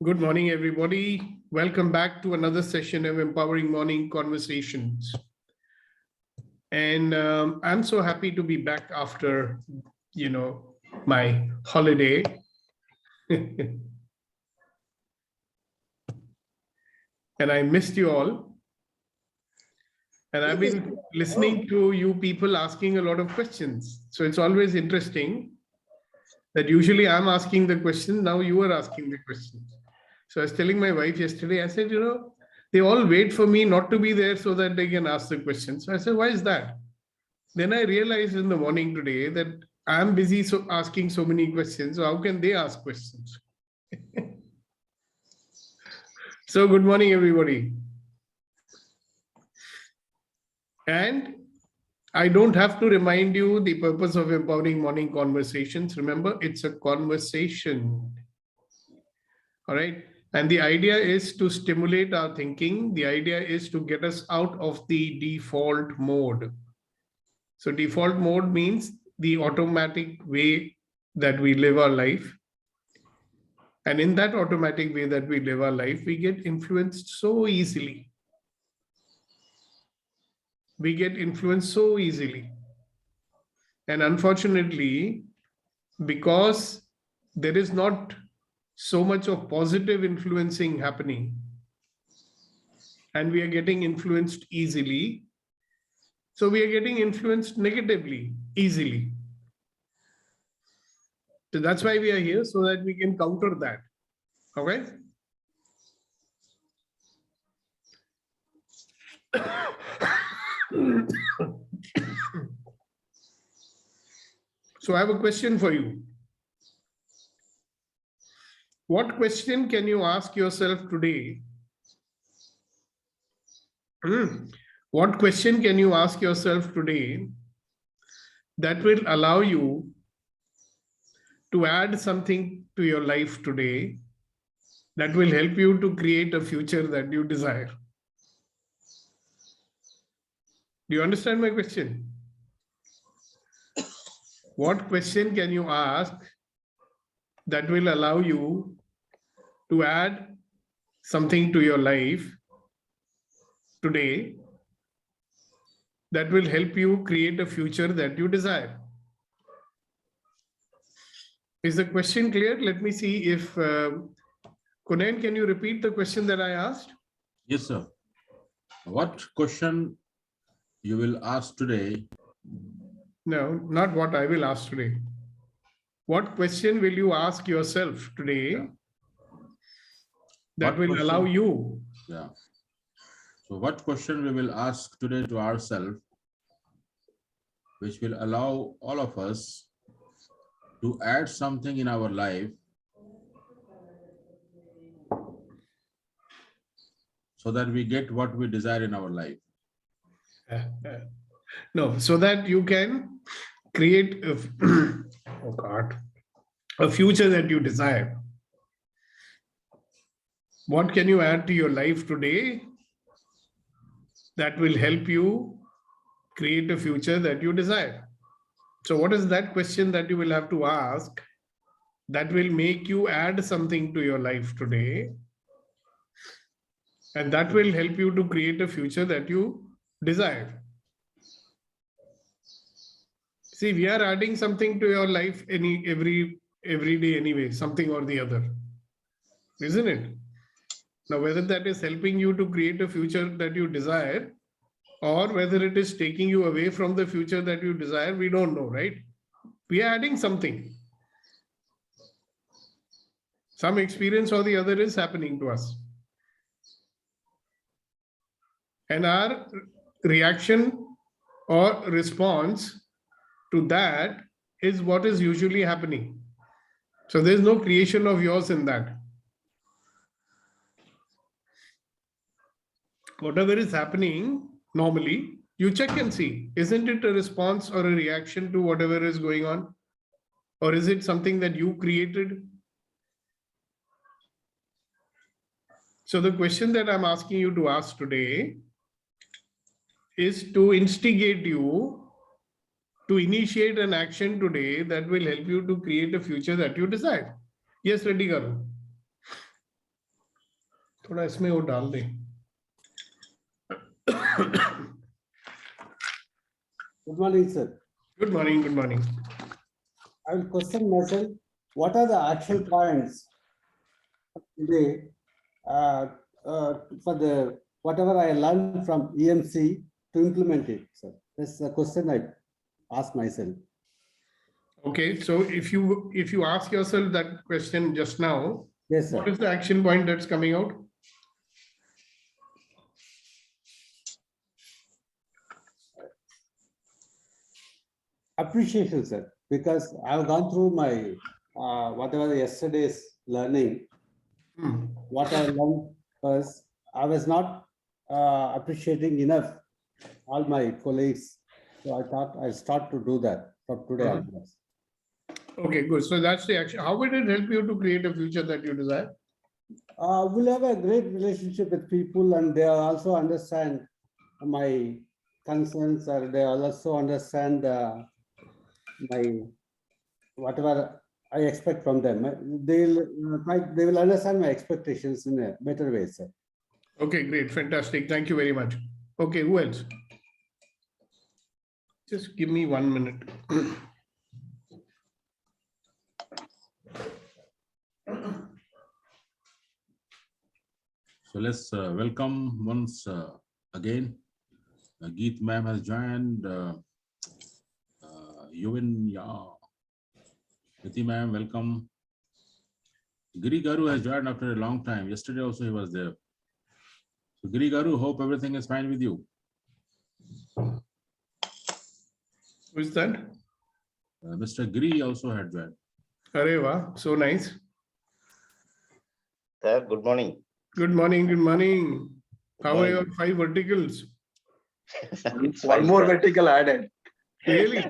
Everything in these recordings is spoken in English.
Good morning, everybody. Welcome back to another session of Empowering Morning Conversations. And I'm so happy to be back after, my holiday. And I missed you all. And I've been listening to you people asking a lot of questions. So it's always interesting that usually I'm asking the question. Now you are asking the questions. So I was telling my wife yesterday, I said, they all wait for me not to be there so that they can ask the questions. So I said, why is that? Then I realized in the morning today that I'm busy asking so many questions. So how can they ask questions? So good morning, everybody. And I don't have to remind you the purpose of Empowering Morning Conversations. Remember, it's a conversation. All right. And the idea is to stimulate our thinking. The idea is to get us out of the default mode. So default mode means the automatic way that we live our life. And in that automatic way that we live our life, we get influenced so easily. We get influenced so easily. And unfortunately, because there is not so much of positive influencing happening, and we are getting influenced easily, so we are getting influenced negatively, easily. So that's why we are here, so that we can counter that. Okay? So I have a question for you. What question can you ask yourself today? What question can you ask yourself today that will allow you to add something to your life today that will help you to create a future that you desire? Do you understand my question? What question can you ask that will allow you to add something to your life today that will help you create a future that you desire? Is the question clear? Let me see if Kunain, can you repeat the question that I asked? Yes, sir. What question you will ask today? No, not what I will ask today. What question will you ask yourself today that What will question? allow you? Yeah. So what question we will ask today to ourselves, which will allow all of us to add something in our life so that we get what we desire in our life. No, so that you can create oh God, a future that you desire. What can you add to your life today that will help you create a future that you desire? So what is that question that you will have to ask that will make you add something to your life today, and that will help you to create a future that you desire? See, we are adding something to your life every day anyway, something or the other, isn't it? Now, whether that is helping you to create a future that you desire, or whether it is taking you away from the future that you desire, we don't know, right? We are adding something. Some experience or the other is happening to us. And our reaction or response to that is what is usually happening. So there's no creation of yours in that. Whatever is happening normally, you check and see, isn't it a response or a reaction to whatever is going on? Or is it something that you created? So the question that I'm asking you to ask today is to instigate you to initiate an action today that will help you to create a future that you desire. Yes, Reddy Garu. थोड़ा इसमें वो डाल दे. Good morning, sir. Good morning. Good morning. I will question myself, what are the action points today for the whatever I learned from EMC to implement it, sir? That's the question I ask myself. Okay, so if you ask yourself that question just now, Yes, what sir. is the action point that's coming out? Appreciation, sir, because I've gone through my whatever yesterday's learning. What I learned was I was not appreciating enough all my colleagues. So I thought I'll start to do that from today onwards. Okay, good. So that's the action. How will it help you to create a future that you desire? We'll have a great relationship with people, and they also understand my concerns, or they also understand my whatever I expect from them. They will understand my expectations in a better way, sir. Okay, great. Fantastic. Thank you very much. Okay, who else? Just give me 1 minute. So let's welcome once again. Geet ma'am has joined. Yuvin, yeah. Niti ma'am, welcome. Giri Garu has joined after a long time. Yesterday also he was there. So Giri Garu, hope everything is fine with you. Who is that? Mr. Giri also had joined. Areva, so nice. Sir, good morning. Good morning. Good morning. How are your 5 verticals? One more vertical added. Really?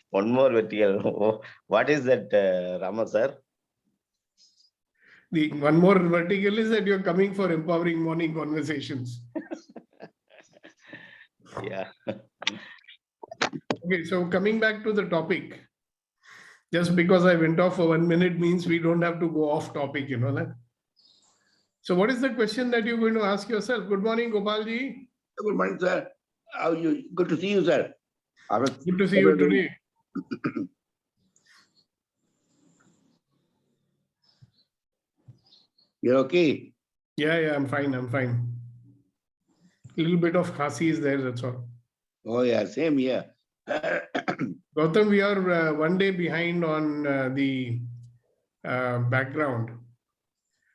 One more vertical. What is that, Rama sir? The one more vertical is that you're coming for empowering morning conversations. Yeah. Okay, so coming back to the topic, just because I went off for 1 minute means we don't have to go off topic, you know that. So what is the question that you're going to ask yourself? Good morning, Gopalji. Good morning, sir. How are you? Good to see you, sir. Good to see you today. You're okay? Yeah, I'm fine. I'm fine. A little bit of khasi is there, that's all. Oh, yeah, same here. Gautam, we are 1 day behind on the background.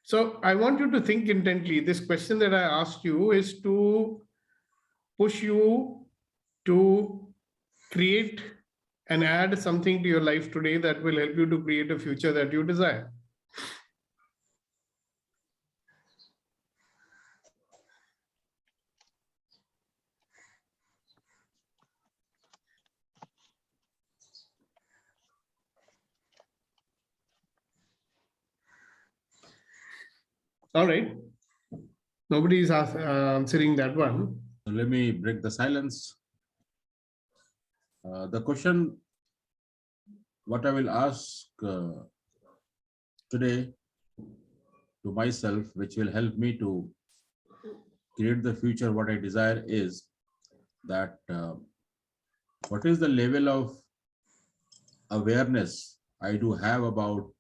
So I want you to think intently. This question that I asked you is to push you to create and add something to your life today that will help you to create a future that you desire. All right. Nobody is answering that one. So let me break the silence. The question, what I will ask today to myself, which will help me to create the future what I desire, is that what is the level of awareness I do have about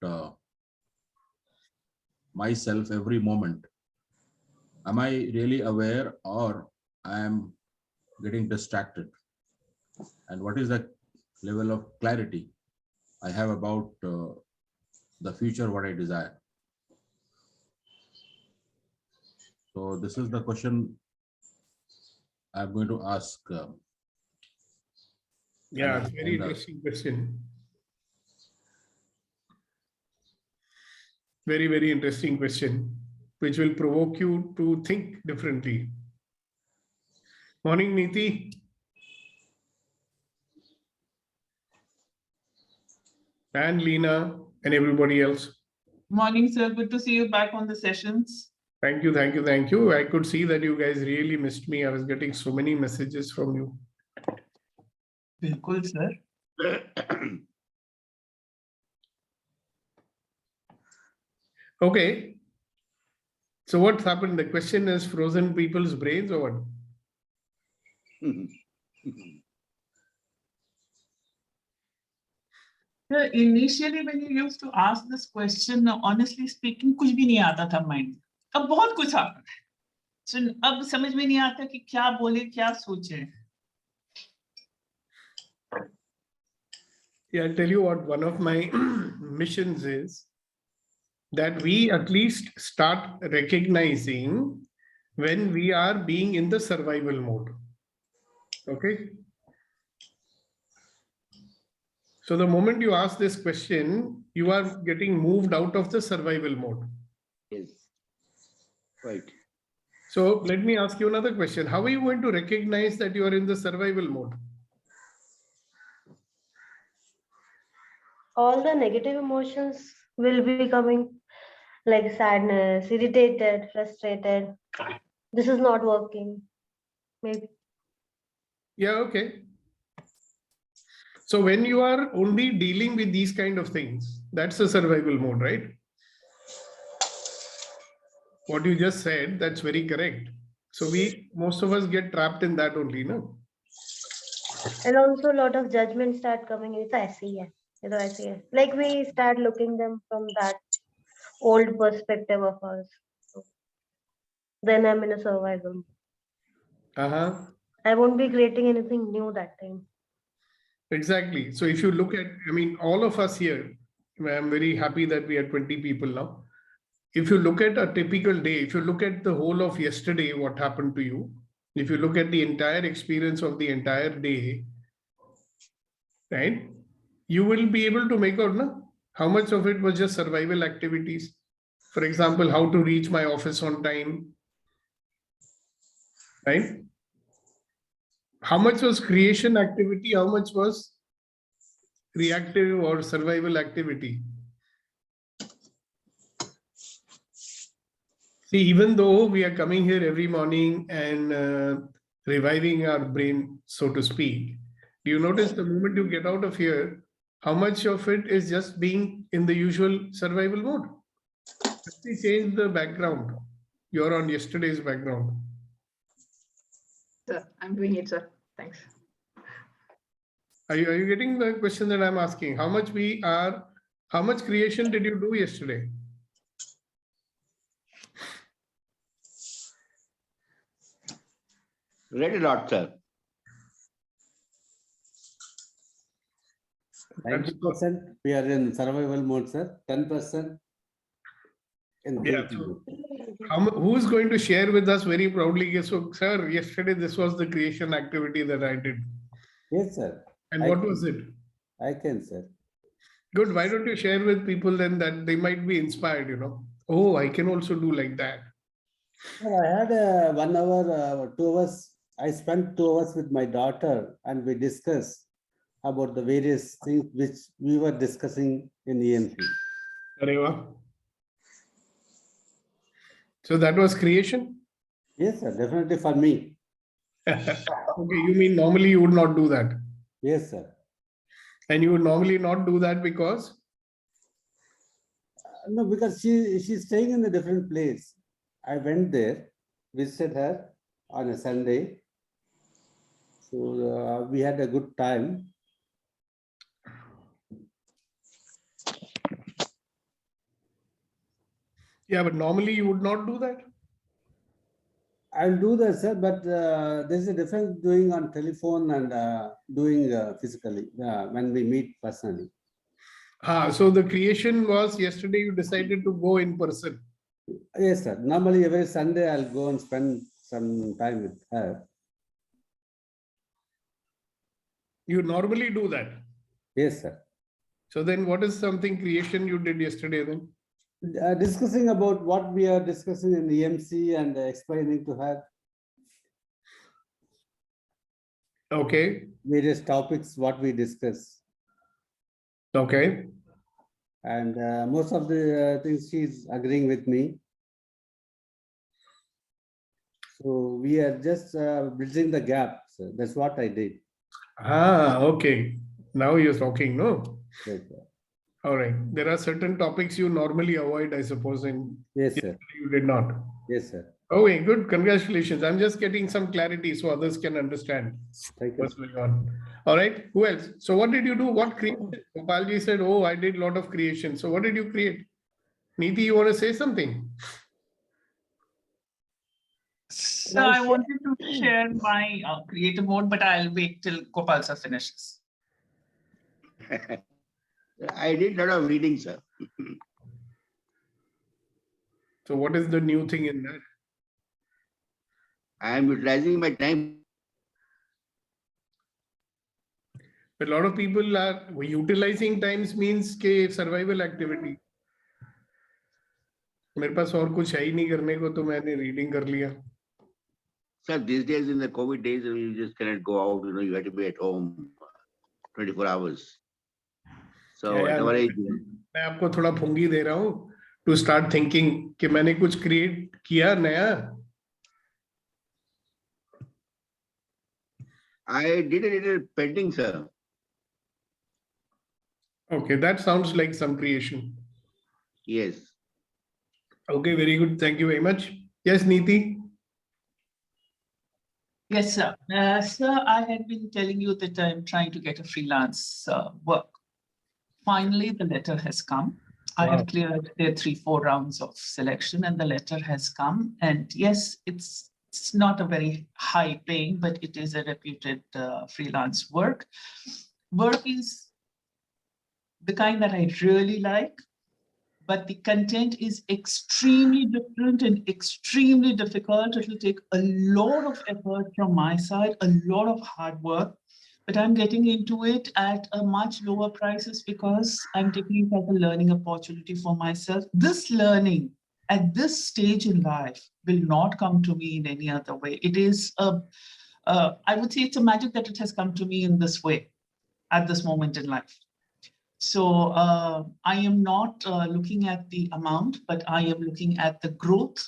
myself every moment. Am I really aware, or I am getting distracted? And what is the level of clarity I have about the future what I desire? So this is the question I'm going to ask. Yeah, it's very interesting question. Very, very interesting question, which will provoke you to think differently. Morning, Niti. And Lena and everybody else. Morning, sir. Good to see you back on the sessions. Thank you, thank you, thank you. I could see that you guys really missed me. I was getting so many messages from you. Bilkul, sir. Okay. So what's happened? The question is frozen people's brains or what? Initially, when you used to ask this question, honestly speaking, कुछ भी नहीं आता था mind. अब बहुत कुछ आता है. So अब समझ में नहीं आता कि क्या बोले, क्या सोचे. Yeah, I'll tell you what, one of my missions is that we at least start recognizing when we are being in the survival mode. Okay. So the moment you ask this question, you are getting moved out of the survival mode. Yes. Right. So let me ask you another question. How are you going to recognize that you are in the survival mode? All the negative emotions will be coming, like sadness, irritated, frustrated. This is not working. Maybe. Yeah, okay. So when you are only dealing with these kind of things, that's the survival mode, right? What you just said, that's very correct. So most of us get trapped in that only, no? And also a lot of judgments start coming. It's I see it. I see it. Like we start looking them from that old perspective of us. Then I'm in a survival. I won't be creating anything new that time. Exactly. So if you look at, I mean, all of us here, I'm very happy that we are 20 people now. If you look at a typical day, if you look at the whole of yesterday, what happened to you, if you look at the entire experience of the entire day, right, you will be able to make out how much of it was just survival activities. For example, how to reach my office on time, right? How much was creation activity? How much was reactive or survival activity? See, even though we are coming here every morning and reviving our brain, so to speak, do you notice the moment you get out of here, how much of it is just being in the usual survival mode? Let me change the background. You're on yesterday's background. Sir, I'm doing it, sir. Thanks. Are you getting the question that I'm asking? How much creation did you do yesterday? Read a lot, sir. 90% we are in survival mode, sir. 10% in Yeah. thinking So mode. who is going to share with us very proudly? So, sir, yesterday this was the creation activity that I did. Yes, sir. And I what can- was it? I can, sir. Good. Why don't you share with people then that they might be inspired, Oh, I can also do like that. Sir, I had 1 hour, 2 hours. I spent 2 hours with my daughter and we discussed about the various things which we were discussing in EMC. Areva. So that was creation? Yes, sir. Definitely for me. Okay, you mean normally you would not do that? Yes, sir. And you would normally not do that because? No, because she's staying in a different place. I went there, visited her on a Sunday. So we had a good time. Yeah, but normally you would not do that? I'll do that, sir, but there's a difference doing on telephone and doing physically when we meet personally. So the creation was yesterday you decided to go in person. Yes, sir. Normally every Sunday I'll go and spend some time with her. You normally do that? Yes, sir. So then what is something creation you did yesterday then? Discussing about what we are discussing in the EMC and explaining to her Okay. various topics, what we discuss. Okay. And most of the things she's agreeing with me. So we are just bridging the gap. So that's what I did. Okay. Now you're talking, no? Yes, sir. All right. There are certain topics you normally avoid, I suppose, and Yes, sir. you did not. Yes, sir. Okay, good. Congratulations. I'm just getting some clarity so others can understand Thank you. what's going on. All right. Who else? So what did you do? What created? Gopalji said, oh, I did a lot of creation. So what did you create? Neeti, you want to say something? So I wanted to share my creative mode, but I'll wait till Gopal sir finishes. I did a lot of reading, sir. So what is the new thing in that? I am utilizing my time. But a lot of people are utilizing times means के survival activity. मेरे पास और कुछ है ही नहीं करने को तो मैंने रीडिंग कर लिया. Sir, these days in the COVID days, you just cannot go out, you have to be at home 24 hours. So whatever I do. मैं आपको थोड़ा फुंगी दे रहा हूँ to start thinking कि मैंने कुछ create किया नया. I did a little painting, sir. Okay, that sounds like some creation. Yes. Okay, very good. Thank you very much. Yes, Neeti. Yes, sir. Sir, I had been telling you that I'm trying to get a freelance work. Finally, the letter has come. I have cleared their 3-4 rounds of selection and the letter has come. And yes, it's not a very high paying, but it is a reputed freelance work. Work is the kind that I really like, but the content is extremely different and extremely difficult. It will take a lot of effort from my side, a lot of hard work, but I'm getting into it at a much lower prices because I'm taking it as a learning opportunity for myself. This learning at this stage in life will not come to me in any other way. It is, I would say it's a magic that it has come to me in this way at this moment in life. So I am not looking at the amount, but I am looking at the growth,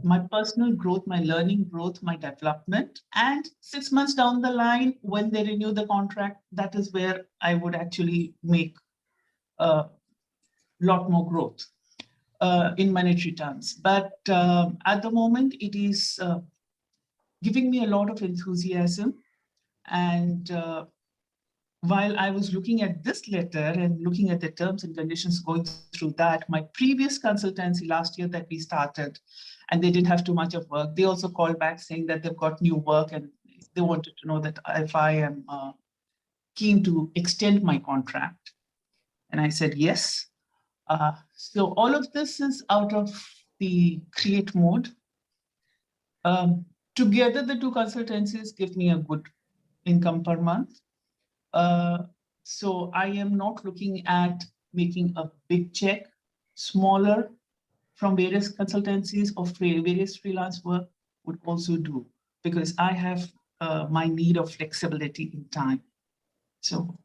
my personal growth, my learning growth, my development. And 6 months down the line, when they renew the contract, that is where I would actually make a lot more growth in monetary terms. But at the moment, it is giving me a lot of enthusiasm. And while I was looking at this letter and looking at the terms and conditions going through that, my previous consultancy last year that we started, and they didn't have too much of work, they also called back saying that they've got new work and they wanted to know that if I am keen to extend my contract. And I said, yes. So all of this is out of the create mode. Together, the two consultancies give me a good income per month. So I am not looking at making a big check, smaller from various consultancies or various freelance work would also do, because I have my need of flexibility in time. So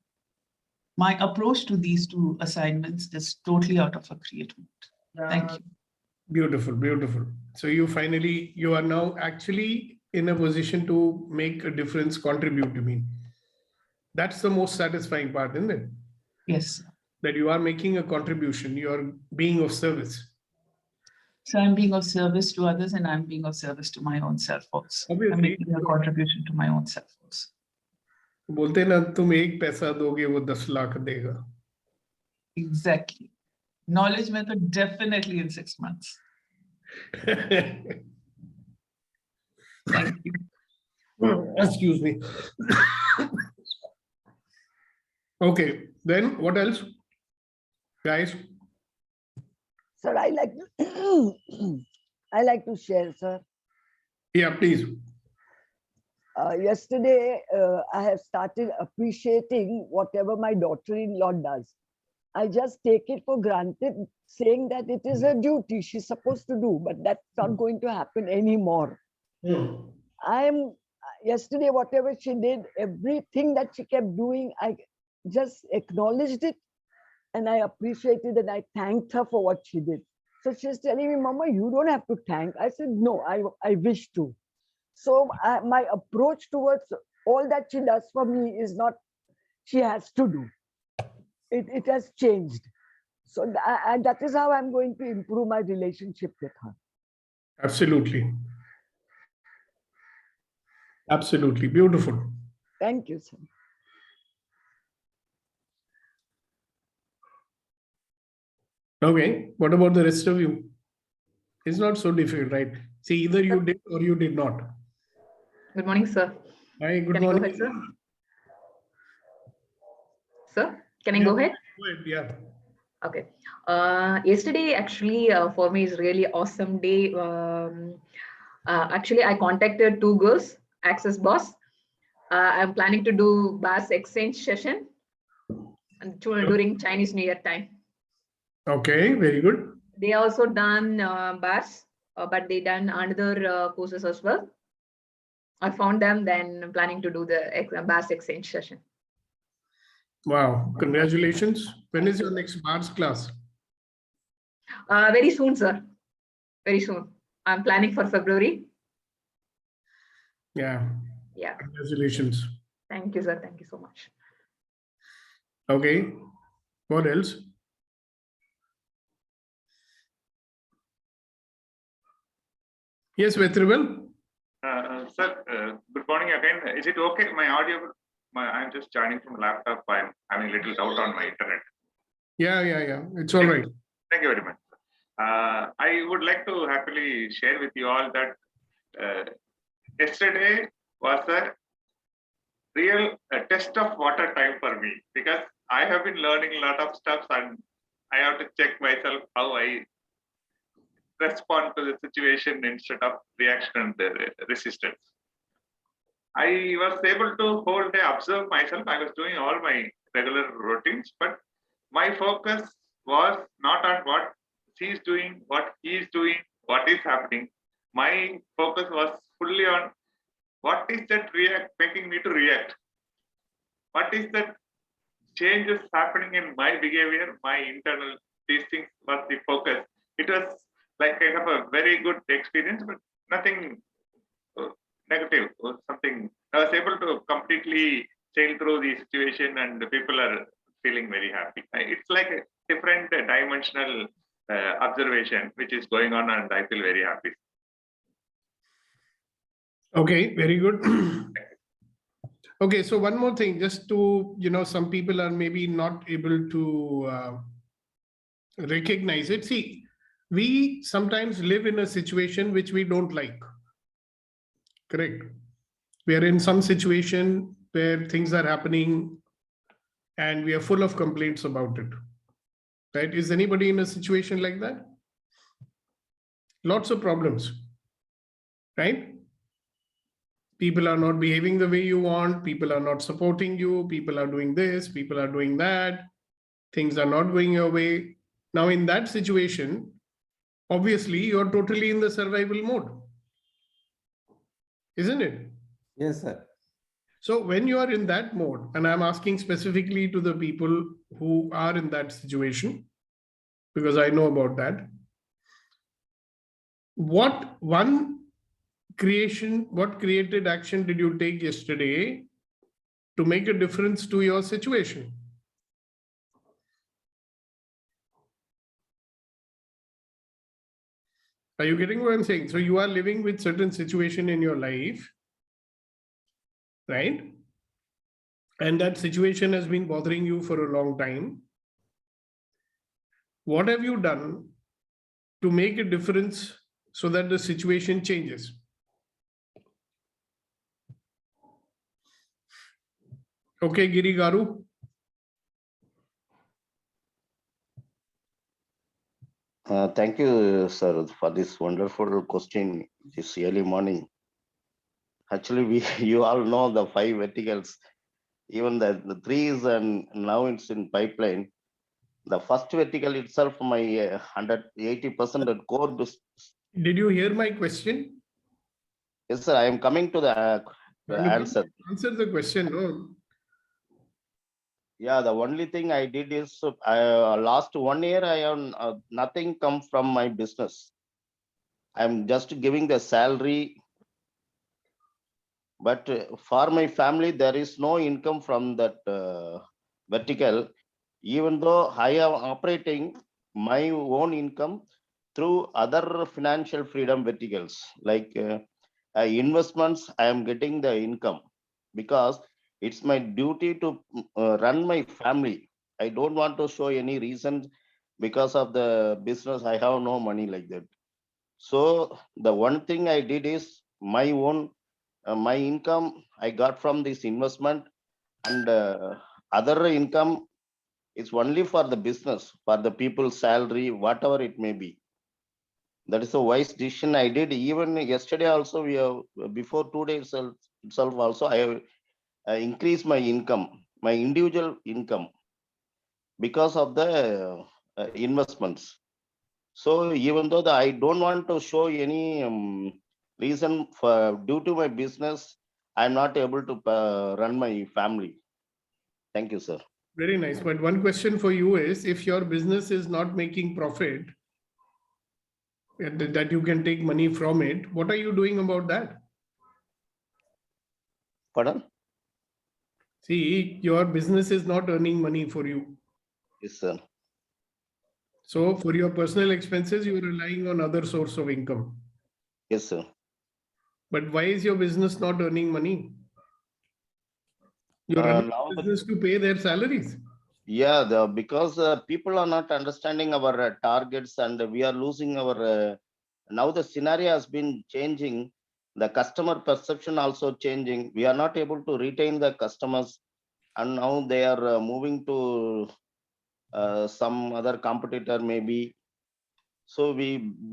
my approach to these two assignments is totally out of a create mode. Thank you. Beautiful, beautiful. So you are now actually in a position to make a difference, contribute, you mean? That's the most satisfying part, isn't it? Yes. That you are making a contribution, you are being of service. So I'm being of service to others and I'm being of service to my own self also. Obviously. I'm making a contribution to my own self also. बोलते ना तुम एक पैसा दोगे वो 10 लाख देगा. Exactly. Knowledge method definitely in 6 months. Thank you. Excuse me. Okay, then what else? Guys? Sir, I like to share, sir. Yeah, please. Yesterday, I have started appreciating whatever my daughter-in-law does. I just take it for granted, saying that it is her duty, she's supposed to do, but that's not going to happen anymore. Yesterday, whatever she did, everything that she kept doing, I just acknowledged it and I appreciated and I thanked her for what she did. So she's telling me, Mama, you don't have to thank. I said, no, I wish to. So my approach towards all that she does for me is not, she has to do. It has changed. So that is how I'm going to improve my relationship with her. Absolutely. Absolutely. Beautiful. Thank you, sir. Okay. What about the rest of you? It's not so difficult, right? See, either you did or you did not. Good morning, sir. Hi, good Can I go morning. ahead, sir? Sir, can I go ahead? Go ahead, yeah. Okay. Yesterday, actually, for me is really awesome day. Actually, I contacted two girls, Access Boss. I'm planning to do BAS exchange session during Chinese New Year time. Okay, very good. They also done BAS, but they done another courses as well. I found them, then planning to do the BAS exchange session. Wow, congratulations. When is your next BARS class? Very soon, sir. Very soon. I'm planning for February. Yeah. Yeah. Congratulations. Thank you, sir. Thank you so much. Okay. What else? Yes, Vetrival. Sir, good morning again. Is it okay? My audio, I'm just joining from laptop. I'm having a little doubt on my internet. Yeah. It's all right. Thank you very much. I would like to happily share with you all that yesterday was a real test of water time for me, because I have been learning a lot of stuff and I have to check myself how I respond to the situation instead of reaction and resistance. I was able to whole day observe myself. I was doing all my regular routines, but my focus was not on what she's doing, what he's doing, what is happening. My focus was fully on what is that making me to react. What is that changes happening in my behavior, my internal, these things was the focus. It was like kind of a very good experience, but nothing negative or something. I was able to completely sail through the situation and the people are feeling very happy. It's like a different dimensional observation which is going on and I feel very happy. Okay, very good. Okay, so one more thing, just to, some people are maybe not able to recognize it. See, we sometimes live in a situation which we don't like. Correct. We are in some situation where things are happening and we are full of complaints about it. Right? Is anybody in a situation like that? Lots of problems. Right? People are not behaving the way you want. People are not supporting you. People are doing this. People are doing that. Things are not going your way. Now, in that situation, obviously, you're totally in the survival mode. Isn't it? Yes, sir. So when you are in that mode, and I'm asking specifically to the people who are in that situation, because I know about that, what created action did you take yesterday to make a difference to your situation? Are you getting what I'm saying? So you are living with certain situation in your life, right? And that situation has been bothering you for a long time. What have you done to make a difference so that the situation changes? Okay, Giri Garu. Thank you, sir, for this wonderful question this early morning. Actually, you all know the 5 verticals, even the 3 is, and now it's in pipeline. The first vertical itself, my 180% at core business. Did you hear my question? Yes, sir, I am coming to the answer. Answer the question. No. Yeah, the only thing I did is last 1 year, I have nothing come from my business. I'm just giving the salary. But for my family, there is no income from that vertical. even though I am operating my own income through other financial freedom verticals, like investments, I am getting the income because it's my duty to run my family. I don't want to show any reason because of the business. I have no money like that. So the one thing I did is my own, my income I got from this investment, and other income is only for the business, for the people's salary, whatever it may be. That is a wise decision I did. Even yesterday also, we have, before 2 days itself also, I have increased my income, my individual income, because of the investments. So even though I don't want to show any reason for due to my business, I'm not able to run my family. Thank you, sir. Very nice. But one question for you is, if your business is not making profit, that you can take money from it, what are you doing about that? Pardon? See, your business is not earning money for you. Yes, sir. So for your personal expenses, you are relying on other source of income. Yes, sir. But why is your business not earning money? You're running Now a business to pay their salaries. yeah, because people are not understanding our targets, and we are losing our. Now the scenario has been changing. The customer perception also changing. We are not able to retain the customers, and now they are moving to some other competitor maybe. So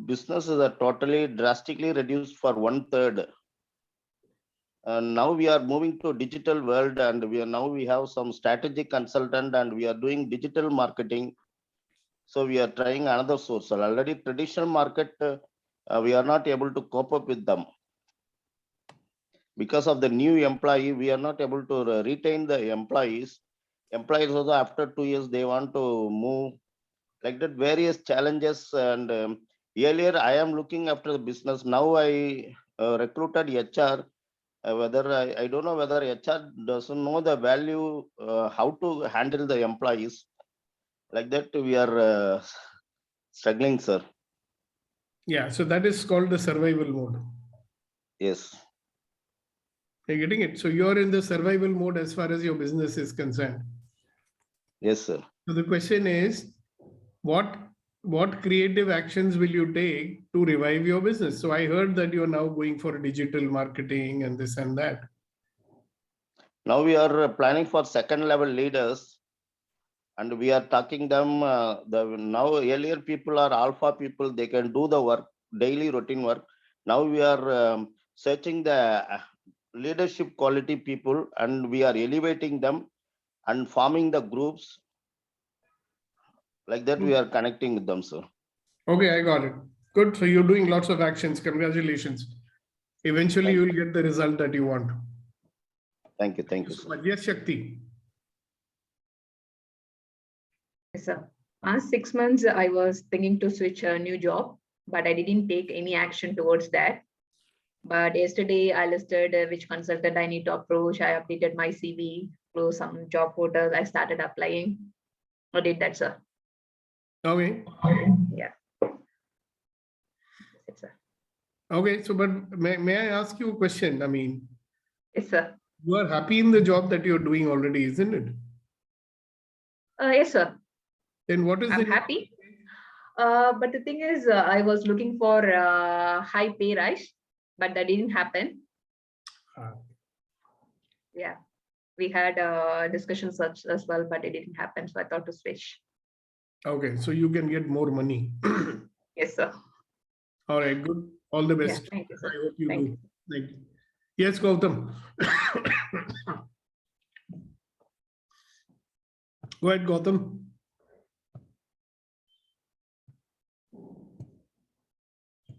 businesses are totally drastically reduced for 1/3. Now we are moving to digital world, and we have some strategic consultant, and we are doing digital marketing. So we are trying another source. So already traditional market, we are not able to cope up with them. Because of the new employee, we are not able to retain the employees. Employees also after 2 years, they want to move, like that, various challenges. And earlier I am looking after the business. Now I recruited HR. Whether I don't know whether HR doesn't know the value, how to handle the employees. Like that, we are struggling, sir. Yeah, so that is called the survival mode. Yes. You're getting it? So you're in the survival mode as far as your business is concerned. Yes, sir. So the question is, what creative actions will you take to revive your business? So I heard that you're now going for digital marketing and this and that. Now we are planning for second level leaders, and we are talking them. Now earlier people are alpha people; they can do the work, daily routine work. Now we are searching the leadership quality people, and we are elevating them and forming the groups. Like that, we are connecting with them, sir. Okay, I got it. Good. So you're doing lots of actions. Congratulations. Eventually, you will get the result that you want. Thank you. Thank you, sir. Yes, Shakti. Yes, sir. Last 6 months, I was thinking to switch a new job, but I didn't take any action towards that. But yesterday, I listed which consultant I need to approach. I updated my CV through some job portals. I started applying. I did that, sir. Okay. Yeah. Yes, sir. Okay. So, but may I ask you a question? I mean, Yes, sir. You are happy in the job that you're doing already, isn't it? Yes, sir. Then what is I'm happy. But the thing is, I was looking for high pay rise, but that didn't happen. Yeah, we had discussions such as well, but it didn't happen. So I thought to switch. Okay, so you can get more money. Yes, sir. All right, good. All the best. Yeah, thank you, sir. I hope you Thank do. you. Thank you. Yes, Gautam. Go ahead, Gautam.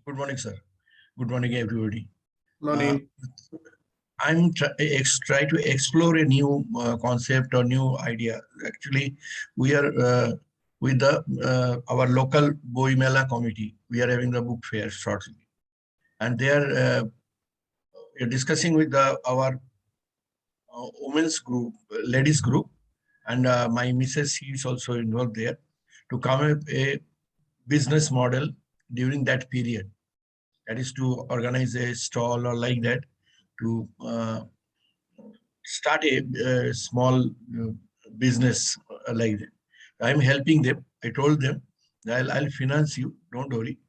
Good morning, sir. Good morning, everybody. Morning. I'm try to explore a new concept or new idea. Actually, we are with our local Boy Mela committee. We are having the book fair shortly, and they are discussing with our women's group, ladies group, and my missus, she is also involved there, to come up a business model during that period. That is to organize a stall or like that, to start a small business like that. I'm helping them. I told them, I'll finance you. Don't worry.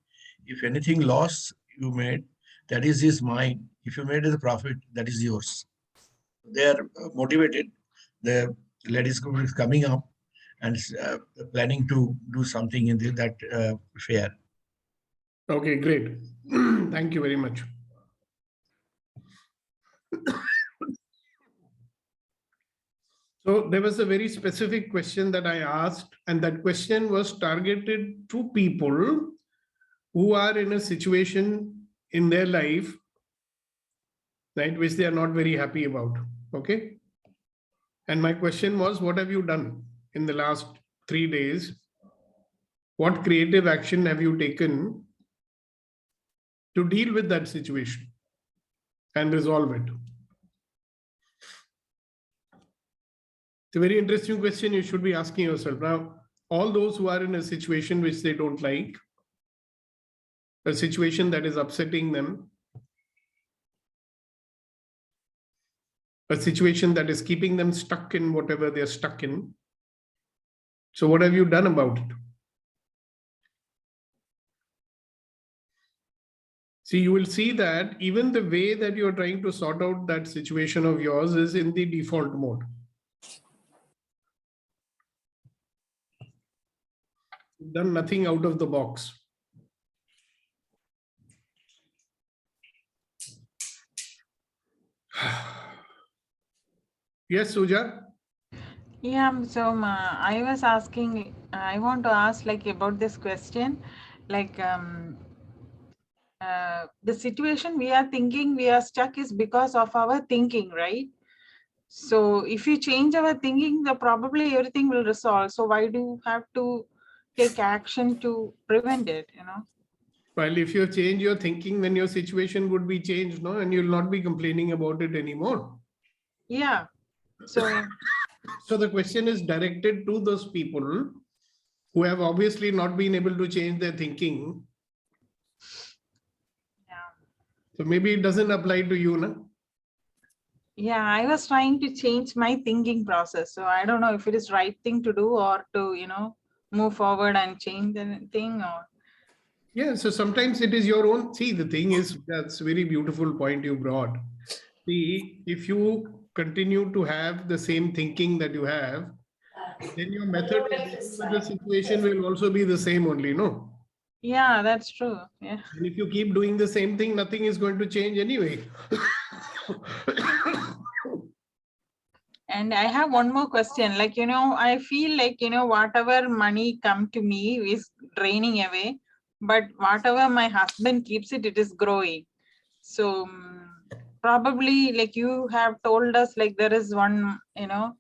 If anything loss you made, that is mine. If you made a profit, that is yours. They are motivated. The ladies group is coming up and planning to do something in that fair. Okay, great. Thank you very much. So there was a very specific question that I asked, and that question was targeted to people who are in a situation in their life, right, which they are not very happy about. Okay. And my question was, what have you done in the last 3 days? What creative action have you taken to deal with that situation and resolve it? It's a very interesting question you should be asking yourself. Now, all those who are in a situation which they don't like, a situation that is upsetting them, a situation that is keeping them stuck in whatever they're stuck in. So what have you done about it? See, you will see that even the way that you're trying to sort out that situation of yours is in the default mode. You've done nothing out of the box. Yes, Suja? Yeah, so I was asking, I want to ask like about this question, like the situation we are thinking we are stuck is because of our thinking, right? So if you change our thinking, then probably everything will resolve. So why do you have to take action to prevent it, you know? Well, if you change your thinking, then your situation would be changed, no? And you'll not be complaining about it anymore. Yeah. So the question is directed to those people who have obviously not been able to change their thinking. Yeah. So maybe it doesn't apply to you, no? Yeah, I was trying to change my thinking process. So I don't know if it is right thing to do or to, you know, move forward and change the thing or. Yeah, so sometimes it is your own. See, the thing is, that's a very beautiful point you brought. See, if you continue to have the same thinking that you have, then your method of dealing with the situation will also be the same only, no? Yeah, that's true. Yeah. And if you keep doing the same thing, nothing is going to change anyway. And I have one more question. Like, you know, I feel like, you know, whatever money come to me is draining away, but whatever my husband keeps it, it is growing. So probably like you have told us, like there is one, you know,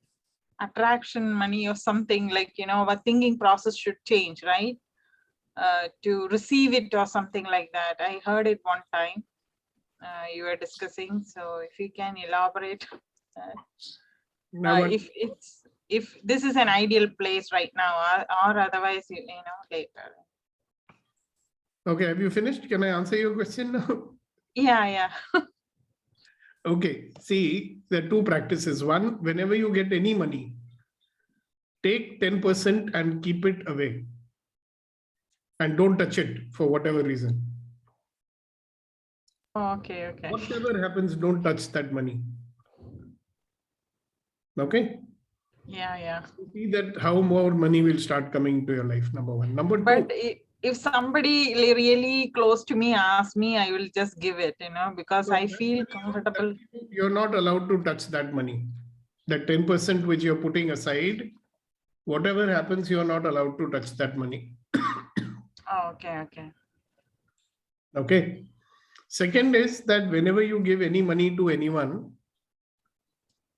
attraction money or something, like, you know, our thinking process should change, right? To receive it or something like that. I heard it one time you were discussing. So if you can elaborate. If this is an ideal place right now or otherwise, you know, later. Okay, have you finished? Can I answer your question now? Yeah. Okay, see, there are two practices. One, whenever you get any money, take 10% and keep it away. And don't touch it for whatever reason. Okay. Whatever happens, don't touch that money. Okay? Yeah. See that how more money will start coming to your life, number one. Number two. But if somebody really close to me asks me, I will just give it, you know, because I feel comfortable. You're not allowed to touch that money. That 10% which you're putting aside, whatever happens, you're not allowed to touch that money. Oh, okay. Okay. Second is that whenever you give any money to anyone,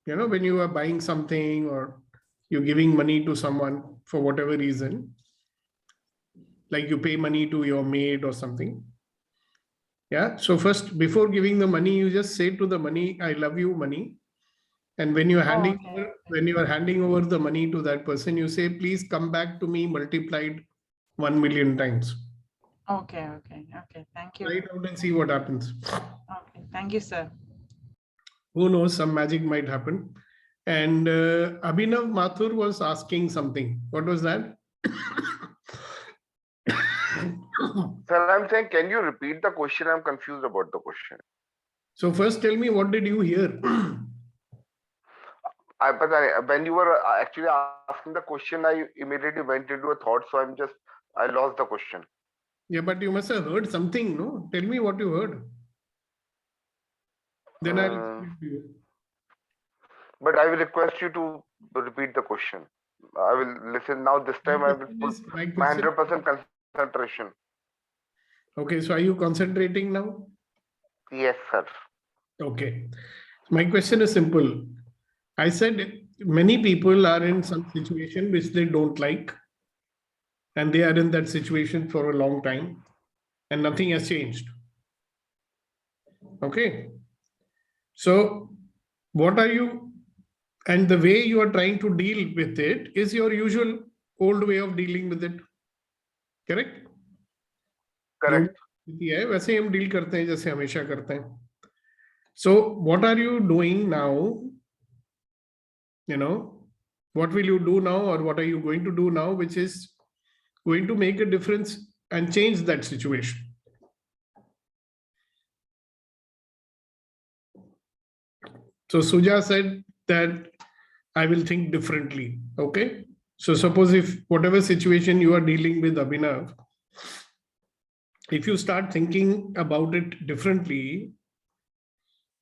you know, when you are buying something or you're giving money to someone for whatever reason, like you pay money to your maid or something. Yeah. So first, before giving the money, you just say to the money, I love you, money. And when you're Oh, handing okay. over, when you are handing over the money to that person, you say, please come back to me multiplied 1 million times. Okay. Thank you. Write out and see what happens. Okay. Thank you, sir. Who knows, some magic might happen. And Abhinav Mathur was asking something. What was that? Sir, I'm saying, can you repeat the question? I'm confused about the question. So first tell me, what did you hear? When you were actually asking the question, I immediately went into a thought. So I lost the question. Yeah, but you must have heard something, no? Tell me what you heard. Then I'll explain to you. But I will request you to repeat the question. I will listen now. This time I will put my 100% concentration. Okay, so are you concentrating now? Yes, sir. Okay. My question is simple. I said many people are in some situation which they don't like, and they are in that situation for a long time, and nothing has changed. Okay. So what are you, and the way you are trying to deal with it is your usual old way of dealing with it. Correct? Correct. वैसे हम deal करते हैं जैसे हमेशा करते हैं. So what are you doing now? You know, what will you do now, or what are you going to do now, which is going to make a difference and change that situation? So Suja said that I will think differently. Okay. So suppose if whatever situation you are dealing with, Abhinav, if you start thinking about it differently,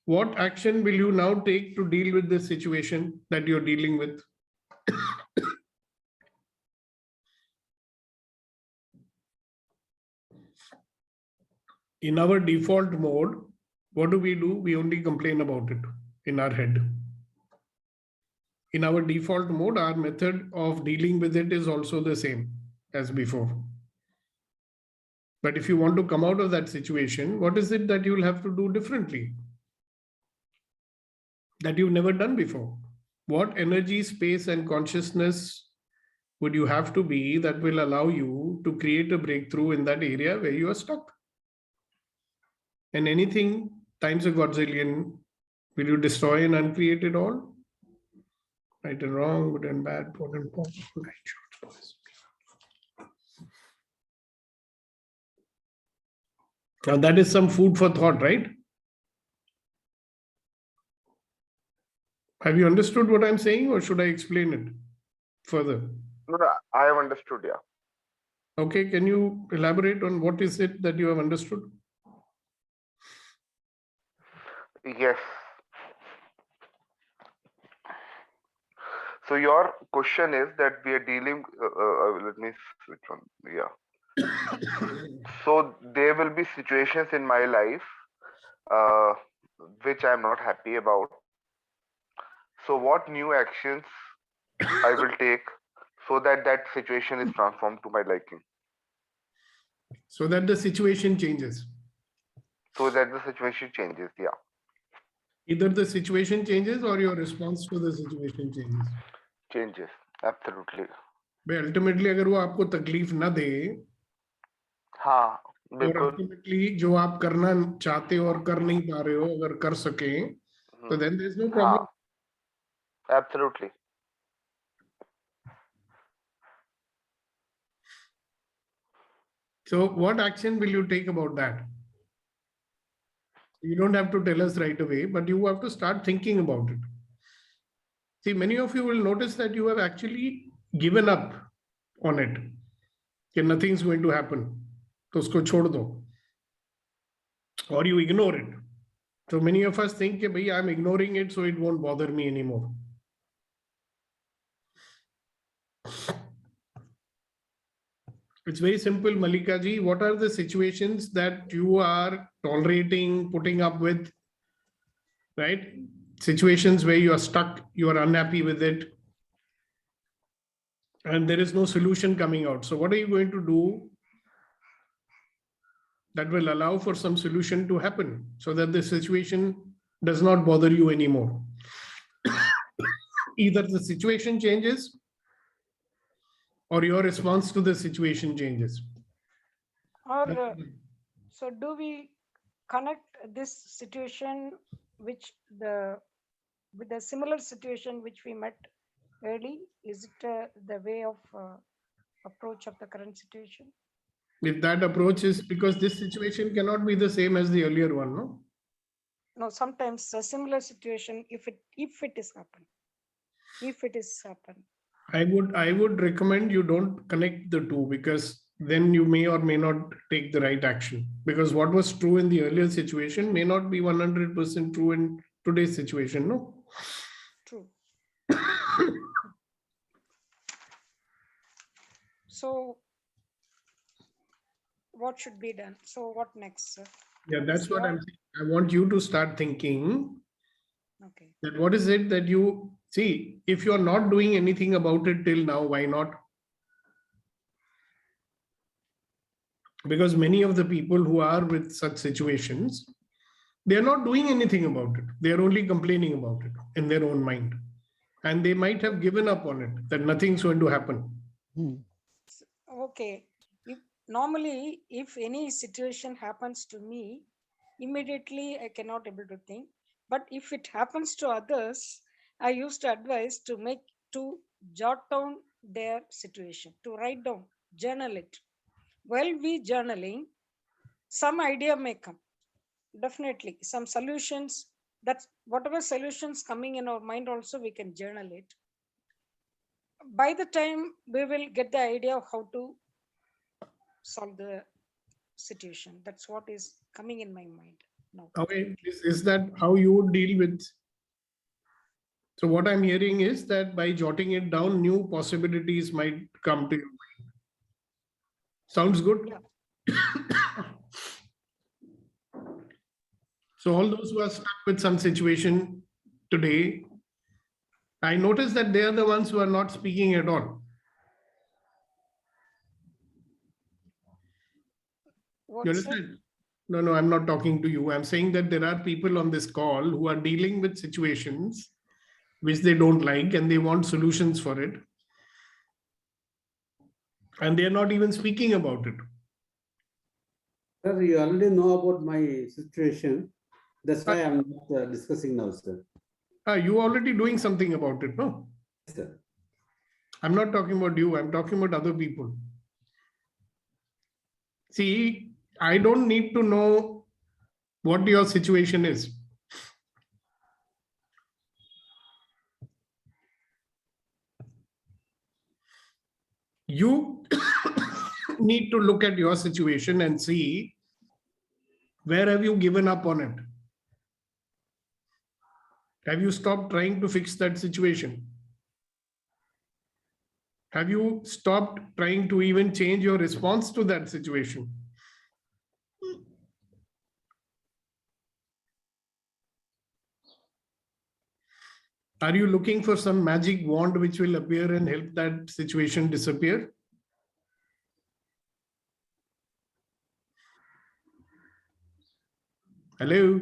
what action will you now take to deal with the situation that you're dealing with? In our default mode, what do? We only complain about it in our head. In our default mode, our method of dealing with it is also the same as before. But if you want to come out of that situation, what is it that you will have to do differently that you've never done before? What energy, space, and consciousness would you have to be that will allow you to create a breakthrough in that area where you are stuck? And anything times a godzillion, will you destroy and uncreate it all? Right and wrong, good and bad, poor and poor, right, short, boys. Now that is some food for thought, right? Have you understood what I'm saying, or should I explain it further? No, I have understood, yeah. Okay, can you elaborate on what is it that you have understood? Yes. So your question is that we are dealing, let me switch on, yeah. So there will be situations in my life which I'm not happy about. So what new actions I will take so that that situation is transformed to my liking? So that the situation changes. So that the situation changes, yeah. Either the situation changes or your response to the situation changes. Changes, absolutely. But ultimately, अगर वो आपको तकलीफ ना दे, हाँ, और ultimately जो आप करना चाहते हो और कर नहीं पा रहे हो, अगर कर सके, तो then there is no problem. हाँ, absolutely. So what action will you take about that? You don't have to tell us right away, but you have to start thinking about it. See, many of you will notice that you have actually given up on it. That nothing is going to happen. So usko chhod do. Or you ignore it. So many of us think, bhai, I'm ignoring it, so it won't bother me anymore. It's very simple, Malika ji. What are the situations that you are tolerating, putting up with, right? Situations where you are stuck, you are unhappy with it, and there is no solution coming out. So what are you going to do that will allow for some solution to happen so that the situation does not bother you anymore? Either the situation changes or your response to the situation changes. Or so do we connect this situation with the similar situation which we met early? Is it the way of approach of the current situation? If that approach is because this situation cannot be the same as the earlier one, no? No, sometimes a similar situation, if it is happened. I would recommend you don't connect the two, because then you may or may not take the right action, because what was true in the earlier situation may not be 100% true in today's situation, no? True. So what should be done? So what next, sir? Yeah, that's what I'm saying. I want you to start thinking Okay. that what is it that you see, if you're not doing anything about it till now, why not? Because many of the people who are with such situations, they're not doing anything about it. They're only complaining about it in their own mind. And they might have given up on it, that nothing's going to happen. Okay. Normally, if any situation happens to me, immediately I cannot able to think. But if it happens to others, I used to advise to jot down their situation, to write down, journal it. While we journaling, some idea may come. Definitely, some solutions. That's whatever solutions coming in our mind, also we can journal it. By the time we will get the idea of how to solve the situation. That's what is coming in my mind now. Okay, is that how you would deal with? So what I'm hearing is that by jotting it down, new possibilities might come to your mind. Sounds good? Yeah. So all those who are stuck with some situation today, I notice that they are the ones who are not speaking at all. You understand? No, I'm not talking to you. I'm saying that there are people on this call who are dealing with situations which they don't like and they want solutions for it. And they're not even speaking about it. Sir, you already know about my situation. That's why I'm not discussing now, sir. You already doing something about it, no? Yes, sir. I'm not talking about you. I'm talking about other people. See, I don't need to know what your situation is. You need to look at your situation and see where have you given up on it. Have you stopped trying to fix that situation? Have you stopped trying to even change your response to that situation? Are you looking for some magic wand which will appear and help that situation disappear? Hello?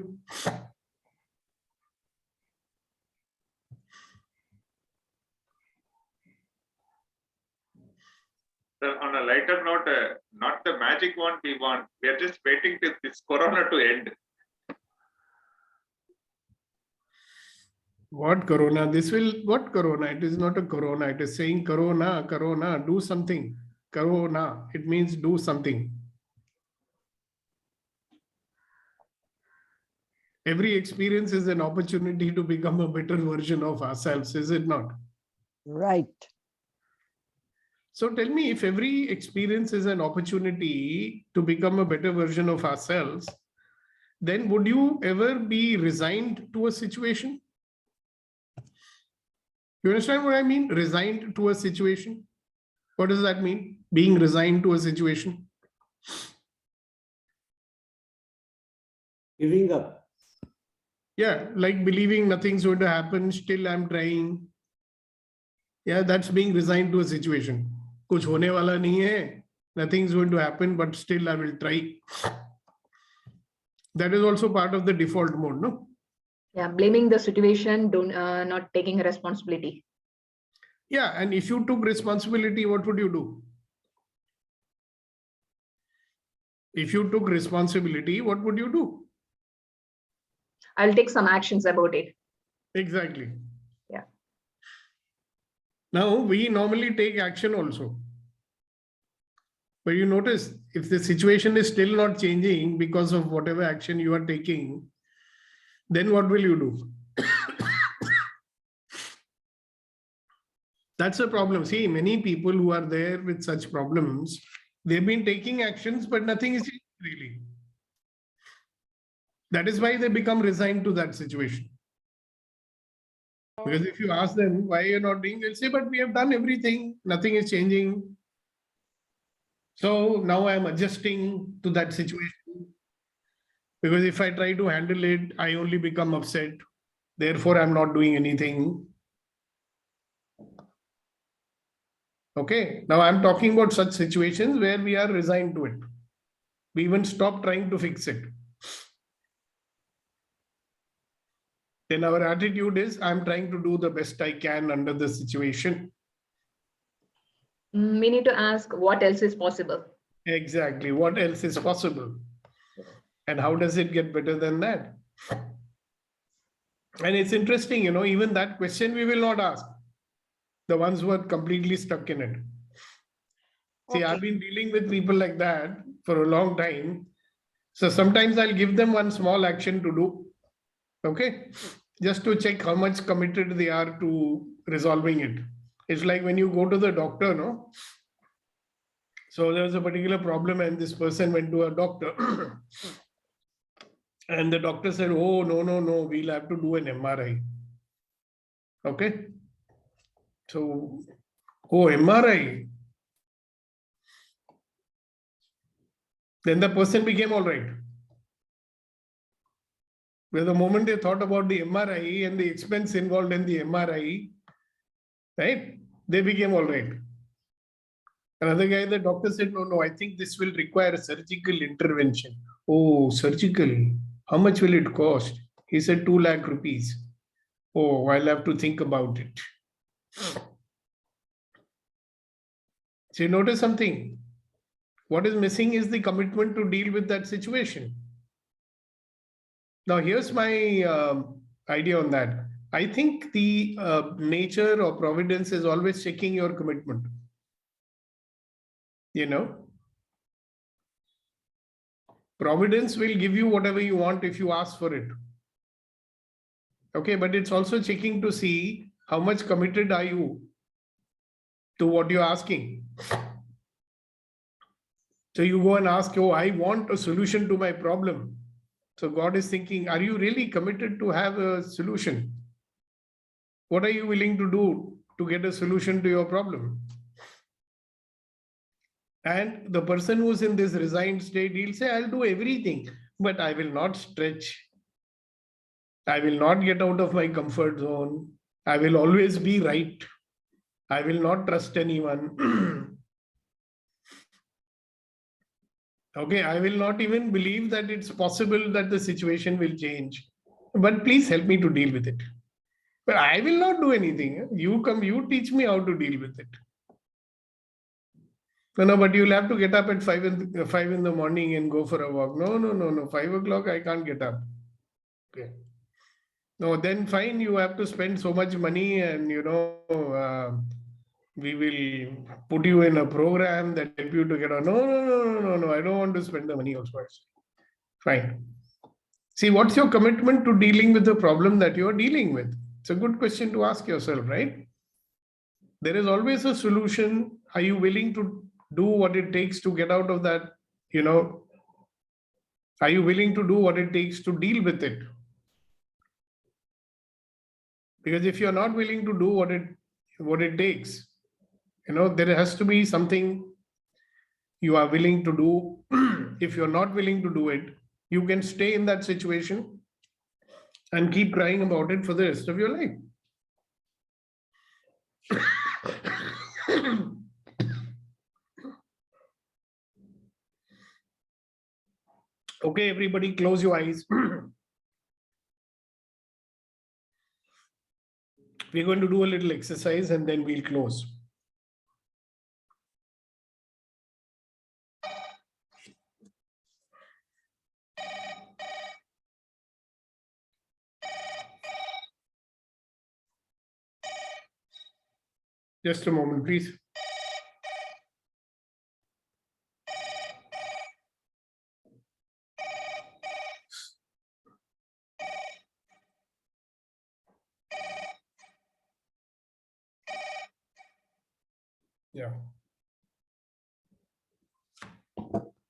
So on a lighter note, not the magic wand we want. We are just waiting till this corona to end. What corona? What corona? It is not a corona. It is saying corona, do something. Corona, it means do something. Every experience is an opportunity to become a better version of ourselves, is it not? Right. So tell me, if every experience is an opportunity to become a better version of ourselves, then would you ever be resigned to a situation? You understand what I mean? Resigned to a situation? What does that mean? Being resigned to a situation? Giving up. Yeah, like believing nothing's going to happen, still I'm trying. Yeah, that's being resigned to a situation. Kuch hone wala nahi hai. Nothing's going to happen, but still I will try. That is also part of the default mode, no? Yeah, blaming the situation, don't not taking responsibility. Yeah, and if you took responsibility, what would you do? If you took responsibility, what would you do? I'll take some actions about it. Exactly. Yeah. Now, we normally take action also. But you notice, if the situation is still not changing because of whatever action you are taking, then what will you do? That's a problem. See, many people who are there with such problems, they've been taking actions, but nothing is changing really. That is why they become resigned to that situation. Because if you ask them why you're not doing, they'll say, but we have done everything, nothing is changing. So now I'm adjusting to that situation. Because if I try to handle it, I only become upset. Therefore, I'm not doing anything. Okay, now I'm talking about such situations where we are resigned to it. We even stop trying to fix it. Then our attitude is, I'm trying to do the best I can under the situation. We need to ask what else is possible. Exactly. What else is possible? And how does it get better than that? And it's interesting, you know, even that question we will not ask. The ones who are completely stuck in it. See, I've been dealing with people like that for a long time. So sometimes I'll give them one small action to do. Okay. Just to check how much committed they are to resolving it. It's like when you go to the doctor, no? So there was a particular problem and this person went to a doctor. And the doctor said, oh, no, we'll have to do an MRI. Okay. So, oh, MRI. Then the person became all right. But the moment they thought about the MRI and the expense involved in the MRI, right, they became all right. Another guy, the doctor said, no, I think this will require a surgical intervention. Oh, surgical. How much will it cost? He said 2 lakh rupees. Oh, I'll have to think about it. So you notice something. What is missing is the commitment to deal with that situation. Now, here's my idea on that. I think the nature or providence is always checking your commitment. You know, providence will give you whatever you want if you ask for it. Okay, but it's also checking to see how much committed are you to what you're asking. So you go and ask, oh, I want a solution to my problem. So God is thinking, are you really committed to have a solution? What are you willing to do to get a solution to your problem? And the person who's in this resigned state, he'll say, I'll do everything, but I will not stretch. I will not get out of my comfort zone. I will always be right. I will not trust anyone. Okay, I will not even believe that it's possible that the situation will change. But please help me to deal with it. But I will not do anything. You come, you teach me how to deal with it. No, but you'll have to get up at 5 in the morning and go for a walk. No. 5 o'clock, I can't get up. Okay. No, then fine, you have to spend so much money and, we will put you in a program that help you to get on. No. I don't want to spend the money also. Fine. See, what's your commitment to dealing with the problem that you're dealing with? It's a good question to ask yourself, right? There is always a solution. Are you willing to do what it takes to get out of that? Are you willing to do what it takes to deal with it? Because if you're not willing to do what it takes, there has to be something you are willing to do. If you're not willing to do it, you can stay in that situation and keep crying about it for the rest of your life. Okay, everybody, close your eyes. We're going to do a little exercise and then we'll close. Just a moment, please. Yeah.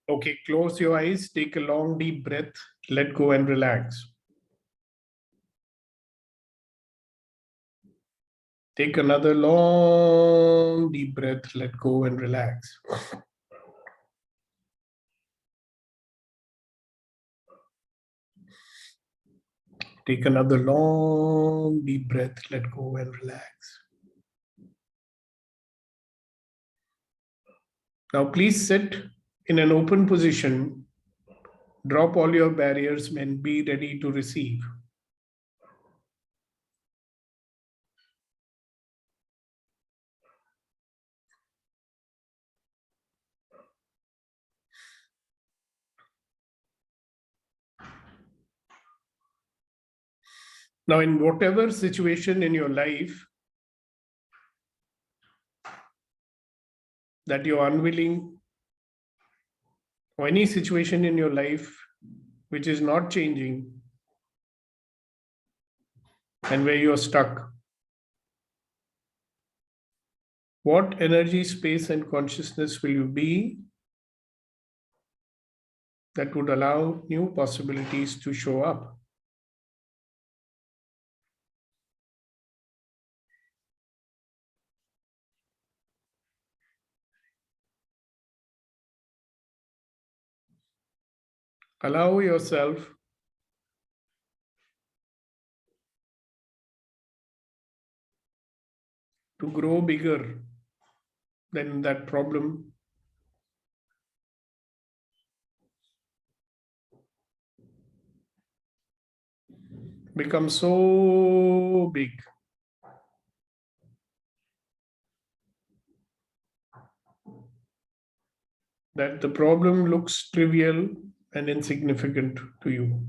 Okay, close your eyes, take a long deep breath, let go and relax. Take another long deep breath, let go and relax. Take another long deep breath, let go and relax. Now please sit in an open position, drop all your barriers and be ready to receive. Now, in whatever situation in your life that you're unwilling, or any situation in your life which is not changing and where you're stuck, what energy, space, and consciousness will you be that would allow new possibilities to show up? Allow yourself to grow bigger than that problem. Become so big that the problem looks trivial and insignificant to you.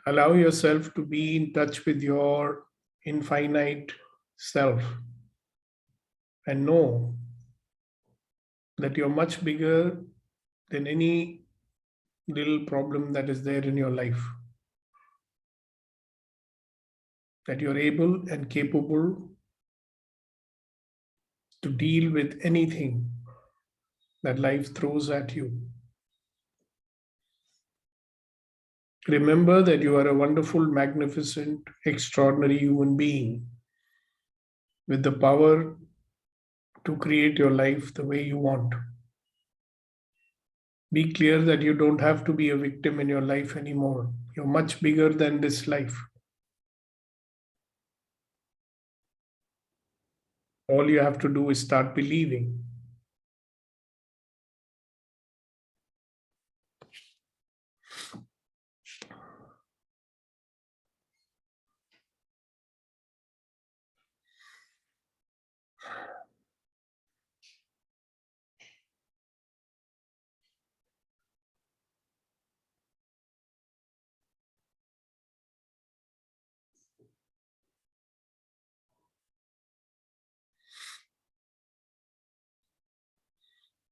Allow yourself to be in touch with your infinite self and know that you're much bigger than any little problem that is there in your life. That you're able and capable to deal with anything that life throws at you. Remember that you are a wonderful, magnificent, extraordinary human being with the power to create your life the way you want. Be clear that you don't have to be a victim in your life anymore. You're much bigger than this life. All you have to do is start believing.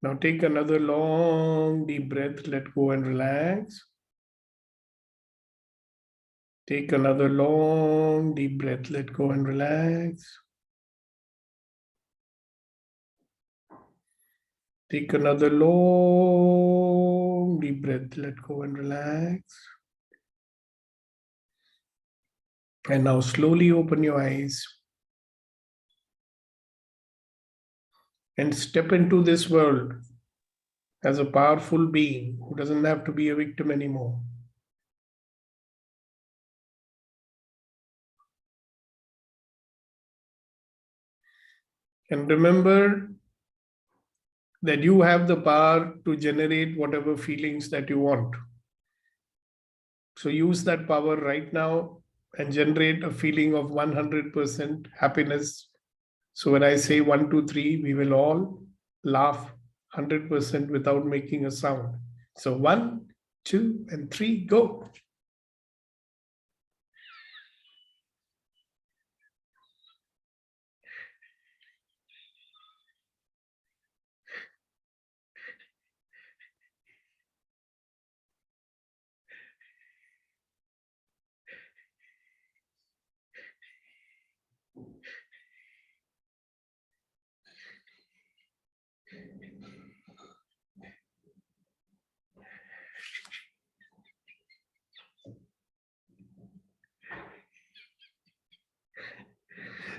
Now take another long deep breath, let go and relax. Take another long deep breath, let go and relax. Take another long deep breath, let go and relax. And now slowly open your eyes. and step into this world as a powerful being who doesn't have to be a victim anymore. And remember that you have the power to generate whatever feelings that you want. So use that power right now and generate a feeling of 100% happiness. So when I say 1, 2, 3, we will all laugh 100% without making a sound. So 1, 2, and 3, go.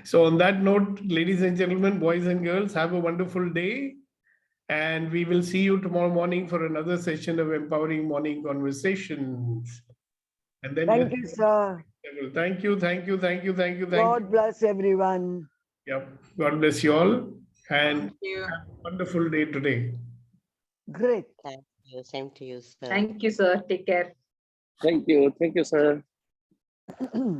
So on that note, ladies and gentlemen, boys and girls, have a wonderful day. And we will see you tomorrow morning for another session of Empowering Morning Conversations. And then Thank you, sir. Thank you, thank you, thank you, thank you, thank God you. bless everyone. Yep. God bless you all. And Thank you. have a wonderful day today. Great. Thank you. Same to you, sir. Thank you, sir. Take care. Thank you, sir.